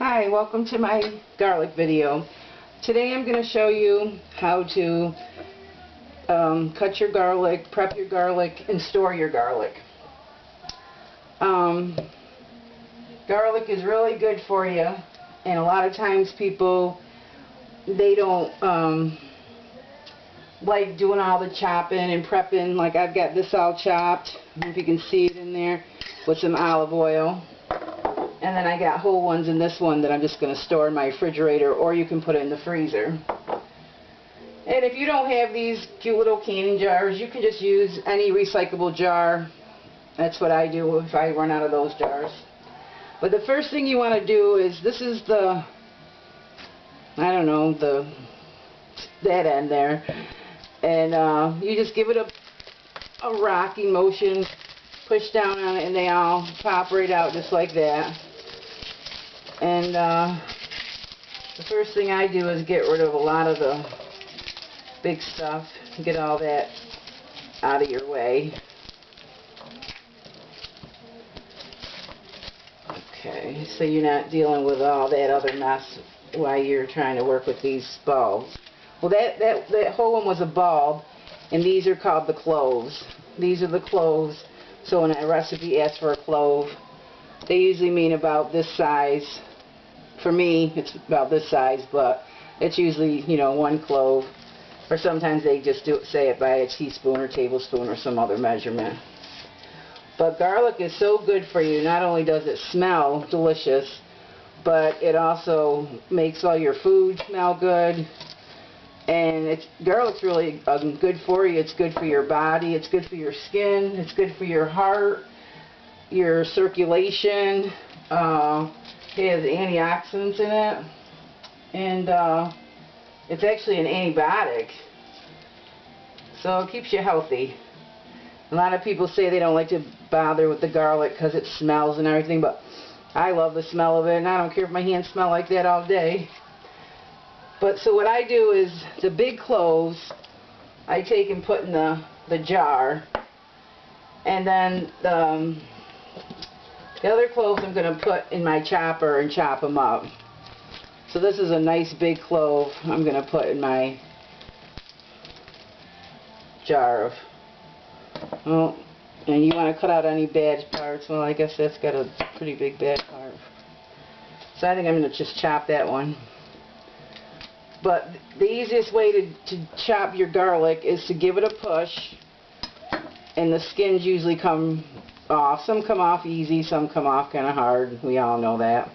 Hi, welcome to my garlic video. Today I'm going to show you how to cut your garlic, prep your garlic, and store your garlic. Garlic is really good for you, and a lot of times people, they don't like doing all the chopping and prepping. Like I've got this all chopped, I don't know if you can see it in there, with some olive oil. And then I got whole ones in this one that I'm just going to store in my refrigerator, or you can put it in the freezer. And if you don't have these cute little canning jars, you can just use any recyclable jar. That's what I do if I run out of those jars. But the first thing you want to do is, this is the, I don't know, that end there. And you just give it a rocking motion, push down on it, and they all pop right out just like that. And the first thing I do is get rid of a lot of the big stuff, get all that out of your way. Okay, so you're not dealing with all that other mess while you're trying to work with these bulbs. Well, that whole one was a bulb, and these are called the cloves. These are the cloves. So when a recipe asks for a clove, they usually mean about this size. For me, it's about this size, but it's usually, you know, one clove. Or sometimes they just say it by a teaspoon or tablespoon or some other measurement. But garlic is so good for you. Not only does it smell delicious, but it also makes all your food smell good. And garlic's really good for you. It's good for your body. It's good for your skin. It's good for your heart, your circulation. It has antioxidants in it, and it's actually an antibiotic, so it keeps you healthy. A lot of people say they don't like to bother with the garlic because it smells and everything, but I love the smell of it, and I don't care if my hands smell like that all day. But so what I do is, the big cloves I take and put in the jar, and then the other cloves I'm going to put in my chopper and chop them up. So this is a nice big clove I'm going to put in my jar of, well, and you want to cut out any bad parts. Well, I guess that's got a pretty big bad part. So I think I'm going to just chop that one. But the easiest way to chop your garlic is to give it a push, and the skins usually come off. Some come off easy, some come off kind of hard. We all know that.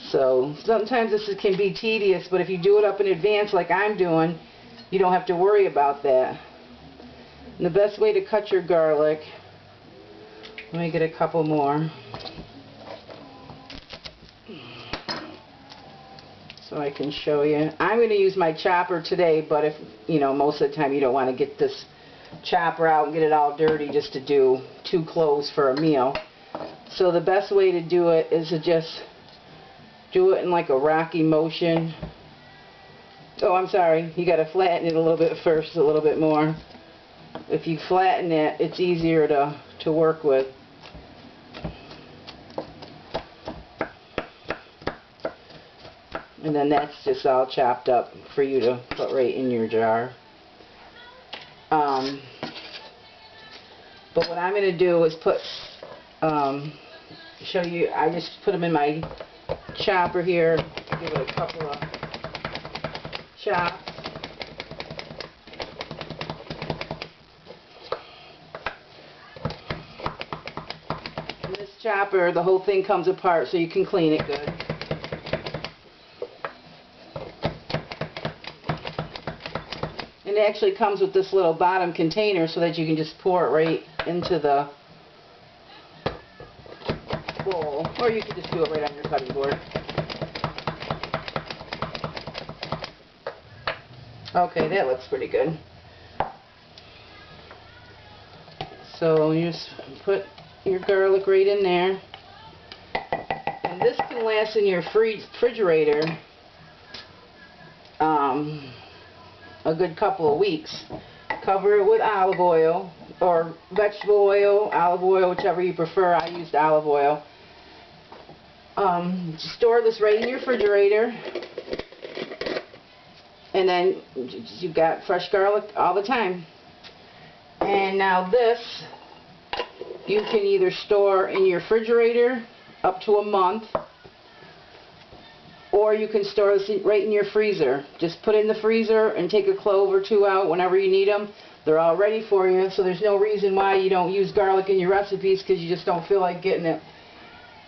So sometimes this can be tedious, but if you do it up in advance like I'm doing, you don't have to worry about that. And the best way to cut your garlic, let me get a couple more so I can show you. I'm going to use my chopper today, but if, you know, most of the time you don't want to get this chopper out and get it all dirty just to do 2 cloves for a meal. So the best way to do it is to just do it in like a rocky motion. Oh, I'm sorry, you got to flatten it a little bit first, a little bit more. If you flatten it, it's easier to work with. And then that's just all chopped up for you to put right in your jar. But what I'm going to do is show you, I just put them in my chopper here, give it a couple of chops. And this chopper, the whole thing comes apart so you can clean it good. And it actually comes with this little bottom container so that you can just pour it right into the bowl. Or you can just do it right on your cutting board. Okay, that looks pretty good. So you just put your garlic right in there. And this can last in your refrigerator a good couple of weeks. Cover it with olive oil or vegetable oil, olive oil, whichever you prefer. I used olive oil. store this right in your refrigerator, and then you've got fresh garlic all the time. And now this you can either store in your refrigerator up to a month, or you can store this right in your freezer. Just put it in the freezer and take a clove or two out whenever you need them. They're all ready for you, so there's no reason why you don't use garlic in your recipes, because you just don't feel like getting it.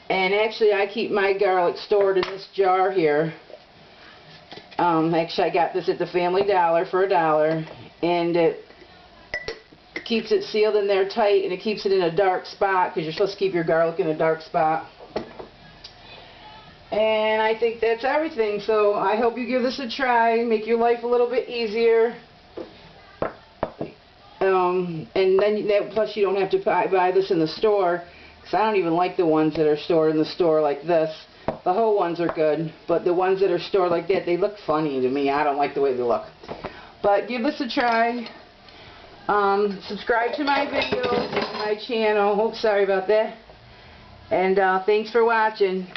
And actually, I keep my garlic stored in this jar here. Actually, I got this at the Family Dollar for $1, and it keeps it sealed in there tight, and it keeps it in a dark spot, because you're supposed to keep your garlic in a dark spot. And I think that's everything. So I hope you give this a try, make your life a little bit easier. And then plus you don't have to buy this in the store, because I don't even like the ones that are stored in the store like this. The whole ones are good, but the ones that are stored like that, they look funny to me. I don't like the way they look. But give this a try. Subscribe to my videos, my channel. Sorry about that. And thanks for watching.